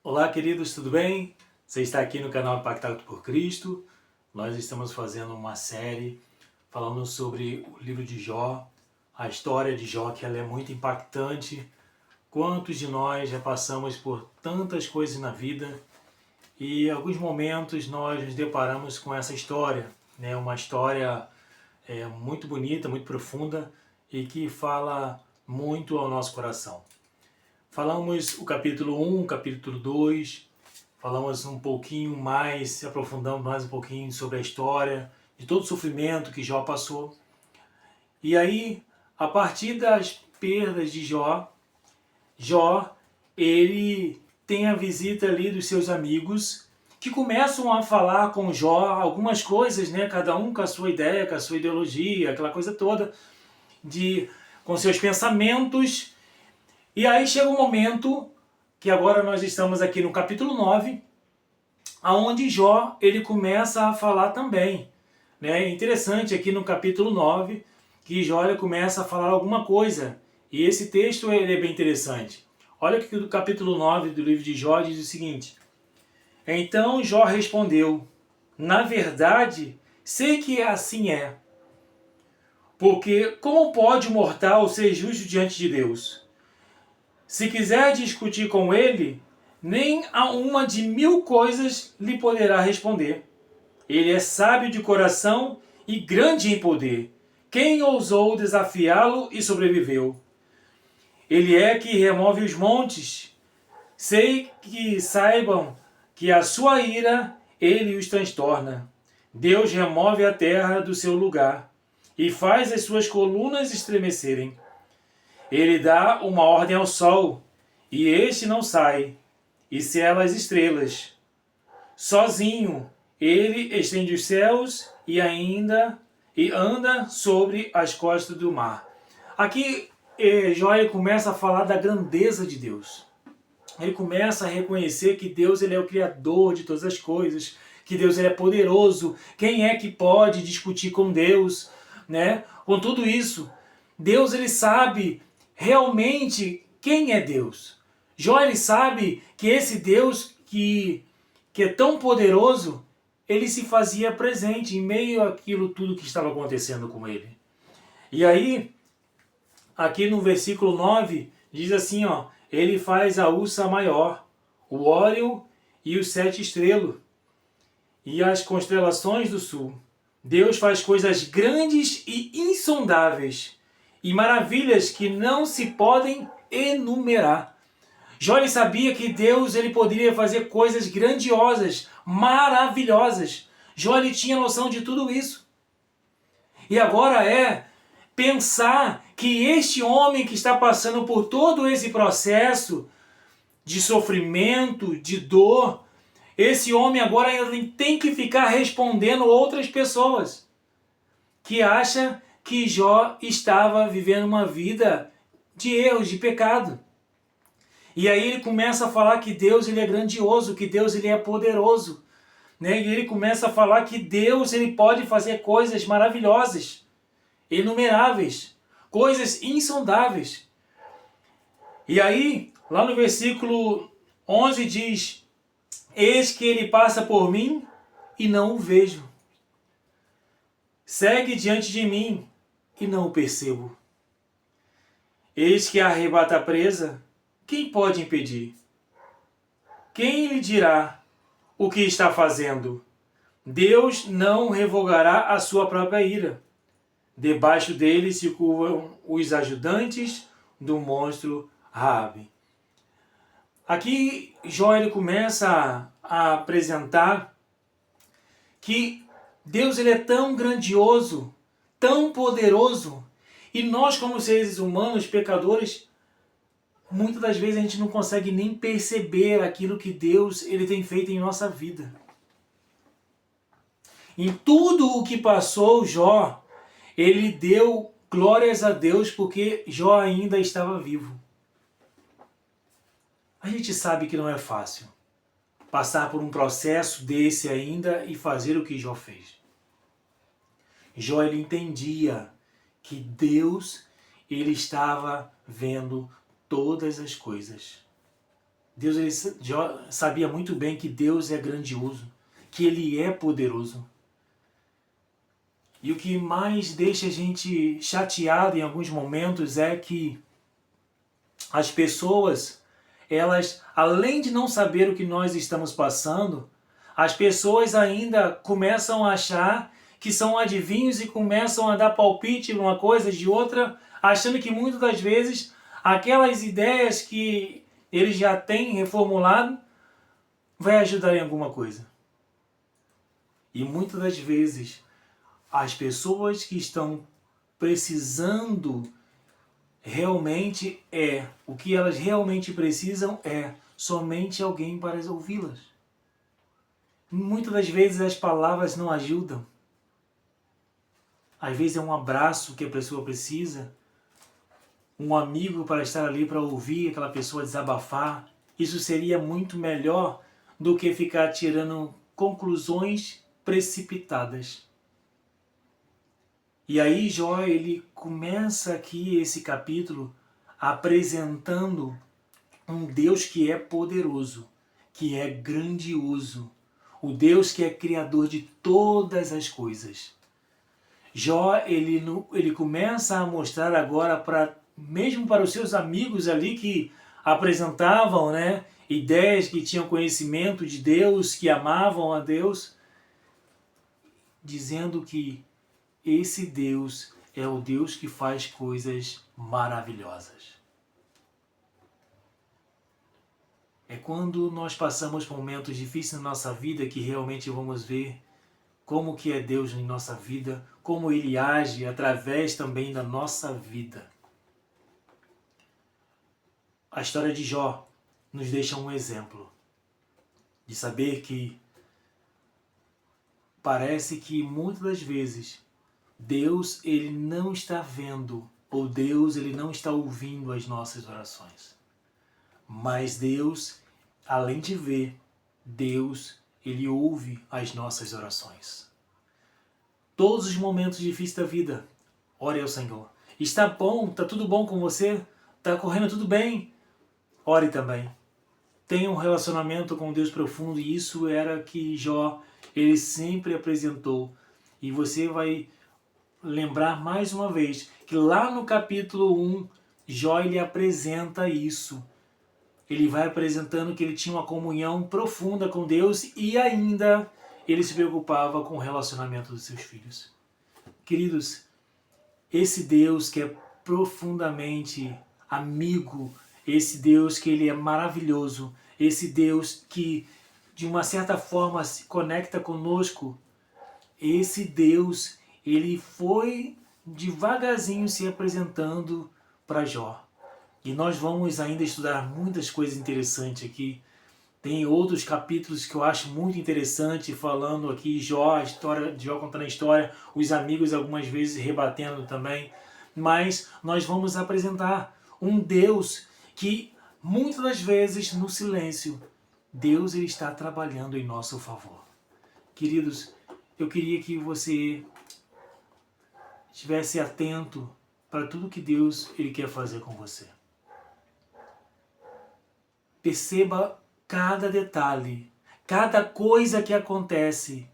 Olá, queridos, tudo bem? Você está aqui no canal Impactado por Cristo. Nós estamos fazendo uma série falando sobre o livro de Jó, a história de Jó, que ela é muito impactante. Quantos de nós já passamos por tantas coisas na vida e em alguns momentos nós nos deparamos com essa história, né? Uma história muito bonita, muito profunda e que fala muito ao nosso coração. Falamos o capítulo 1, o capítulo 2, falamos um pouquinho mais, se aprofundamos mais um pouquinho sobre a história, de todo o sofrimento que Jó passou. E aí, a partir das perdas de Jó, ele tem a visita ali dos seus amigos, que começam a falar com Jó algumas coisas, né? Cada um com a sua ideia, com a sua ideologia, aquela coisa toda, com seus pensamentos. E aí chega um momento, que agora nós estamos aqui no capítulo 9, aonde Jó ele começa a falar também. É interessante aqui no capítulo 9, que Jó ele começa a falar alguma coisa. E esse texto ele é bem interessante. Olha que o capítulo 9 do livro de Jó diz o seguinte: Então Jó respondeu, na verdade, sei que assim é. Porque como pode o mortal ser justo diante de Deus? Se quiser discutir com ele, nem a uma de 1000 coisas lhe poderá responder. Ele é sábio de coração e grande em poder. Quem ousou desafiá-lo e sobreviveu? Ele é que remove os montes. Sei que saibam que a sua ira ele os transtorna. Deus remove a terra do seu lugar e faz as suas colunas estremecerem. Ele dá uma ordem ao sol, e este não sai, e sela as estrelas. Sozinho, ele estende os céus e anda sobre as costas do mar. Aqui, Jó começa a falar da grandeza de Deus. Ele começa a reconhecer que Deus ele é o Criador de todas as coisas, que Deus ele é poderoso. Quem é que pode discutir com Deus, né? Com tudo isso, Deus ele sabe realmente quem é Deus. Jó ele sabe que esse Deus que é tão poderoso, ele se fazia presente em meio àquilo tudo que estava acontecendo com ele. E aí, aqui no versículo 9, diz assim, ó, ele faz a Ursa Maior, o Órion e os 7 estrelas, e as constelações do sul. Deus faz coisas grandes e insondáveis, e maravilhas que não se podem enumerar. Jó ele sabia que Deus ele poderia fazer coisas grandiosas, maravilhosas. Jó ele tinha noção de tudo isso. E agora é pensar que este homem que está passando por todo esse processo de sofrimento, de dor, esse homem agora ainda tem que ficar respondendo outras pessoas que acham que Jó estava vivendo uma vida de erros, de pecado. E aí ele começa a falar que Deus ele é grandioso, que Deus ele é poderoso, né? E ele começa a falar que Deus ele pode fazer coisas maravilhosas, inumeráveis, coisas insondáveis. E aí, lá no versículo 11 diz: Eis que ele passa por mim e não o vejo. Segue diante de mim e não o percebo. Eis que arrebata a presa, quem pode impedir? Quem lhe dirá o que está fazendo? Deus não revogará a sua própria ira. Debaixo dele se curvam os ajudantes do monstro Raabe. Aqui Jó ele começa a apresentar que Deus ele é tão grandioso, tão poderoso, e nós como seres humanos, pecadores, muitas das vezes a gente não consegue nem perceber aquilo que Deus ele tem feito em nossa vida. Em tudo o que passou Jó, ele deu glórias a Deus porque Jó ainda estava vivo. A gente sabe que não é fácil passar por um processo desse ainda e fazer o que Jó fez. Jó ele entendia que Deus ele estava vendo todas as coisas. Jó sabia muito bem que Deus é grandioso, que Ele é poderoso. E o que mais deixa a gente chateado em alguns momentos é que as pessoas, elas, além de não saber o que nós estamos passando, as pessoas ainda começam a achar que são adivinhos e começam a dar palpite de uma coisa de outra, achando que muitas das vezes aquelas ideias que eles já têm reformulado vai ajudar em alguma coisa. E muitas das vezes as pessoas que estão precisando realmente o que elas realmente precisam é somente alguém para ouvi-las. Muitas das vezes as palavras não ajudam. Às vezes é um abraço que a pessoa precisa, um amigo para estar ali para ouvir aquela pessoa desabafar. Isso seria muito melhor do que ficar tirando conclusões precipitadas. E aí Jó, ele começa aqui esse capítulo apresentando um Deus que é poderoso, que é grandioso, o Deus que é criador de todas as coisas. Jó, ele começa a mostrar agora, mesmo para os seus amigos ali que apresentavam, ideias, que tinham conhecimento de Deus, que amavam a Deus, dizendo que esse Deus é o Deus que faz coisas maravilhosas. É quando nós passamos por momentos difíceis na nossa vida que realmente vamos ver como que é Deus em nossa vida, como Ele age através também da nossa vida. A história de Jó nos deixa um exemplo de saber que parece que muitas das vezes Deus, ele não está vendo, ou Deus, ele não está ouvindo as nossas orações. Mas Deus, além de ver, Deus, ele ouve as nossas orações. Todos os momentos difíceis da vida, ore ao Senhor. Está bom? Está tudo bom com você? Está correndo tudo bem? Ore também. Tenha um relacionamento com Deus profundo, e isso era que Jó, ele sempre apresentou. E você vai lembrar mais uma vez que lá no capítulo 1, Jó, ele apresenta isso. Ele vai apresentando que ele tinha uma comunhão profunda com Deus e ainda ele se preocupava com o relacionamento dos seus filhos. Queridos, esse Deus que é profundamente amigo, esse Deus que ele é maravilhoso, esse Deus que de uma certa forma se conecta conosco, esse Deus, ele foi devagarzinho se apresentando para Jó. E nós vamos ainda estudar muitas coisas interessantes aqui. Tem outros capítulos que eu acho muito interessante, falando aqui Jó, a história de Jó contando a história, os amigos algumas vezes rebatendo também. Mas nós vamos apresentar um Deus que muitas das vezes no silêncio, Deus ele está trabalhando em nosso favor. Queridos, eu queria que você estivesse atento para tudo que Deus ele quer fazer com você. Perceba cada detalhe, cada coisa que acontece,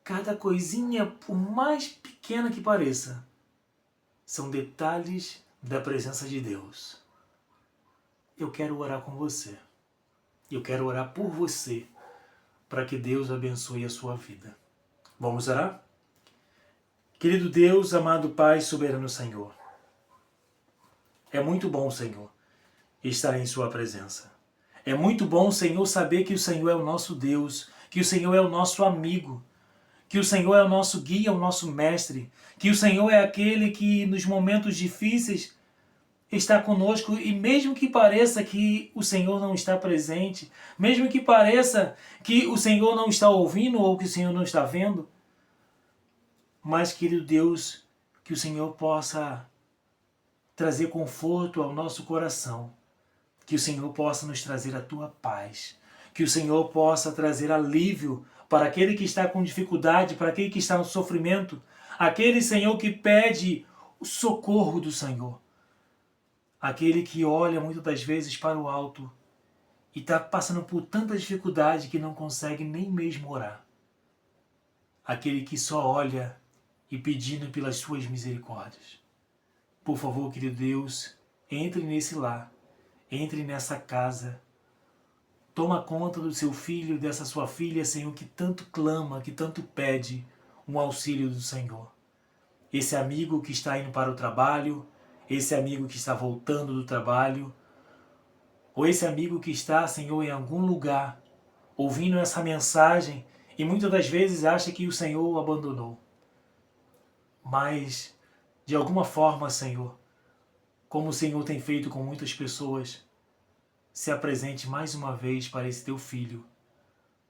cada coisinha, por mais pequena que pareça, são detalhes da presença de Deus. Eu quero orar com você. Eu quero orar por você, para que Deus abençoe a sua vida. Vamos orar? Querido Deus, amado Pai, soberano Senhor, é muito bom, Senhor, estar em sua presença. É muito bom, Senhor, saber que o Senhor é o nosso Deus, que o Senhor é o nosso amigo, que o Senhor é o nosso guia, o nosso mestre, que o Senhor é aquele que nos momentos difíceis está conosco, e mesmo que pareça que o Senhor não está presente, mesmo que pareça que o Senhor não está ouvindo ou que o Senhor não está vendo, mas, querido Deus, que o Senhor possa trazer conforto ao nosso coração, que o Senhor possa nos trazer a tua paz, que o Senhor possa trazer alívio para aquele que está com dificuldade, para aquele que está no sofrimento, aquele, Senhor, que pede o socorro do Senhor, aquele que olha muitas das vezes para o alto e está passando por tanta dificuldade que não consegue nem mesmo orar. Aquele que só olha e pedindo pelas suas misericórdias. Por favor, querido Deus, entre nesse lar, entre nessa casa, toma conta do seu filho, dessa sua filha, Senhor, que tanto clama, que tanto pede um auxílio do Senhor. Esse amigo que está indo para o trabalho, esse amigo que está voltando do trabalho, ou esse amigo que está, Senhor, em algum lugar, ouvindo essa mensagem e muitas das vezes acha que o Senhor o abandonou. Mas, de alguma forma, Senhor, como o Senhor tem feito com muitas pessoas, se apresente mais uma vez para esse teu filho,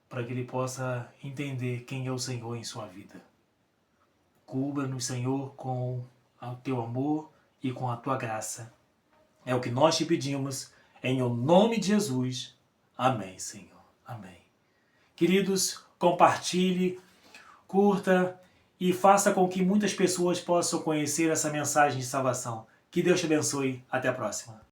para que ele possa entender quem é o Senhor em sua vida. Cubra-nos, Senhor, com o teu amor e com a tua graça. É o que nós te pedimos, em o nome de Jesus. Amém, Senhor. Amém. Queridos, compartilhe, curta e faça com que muitas pessoas possam conhecer essa mensagem de salvação. Que Deus te abençoe. Até a próxima.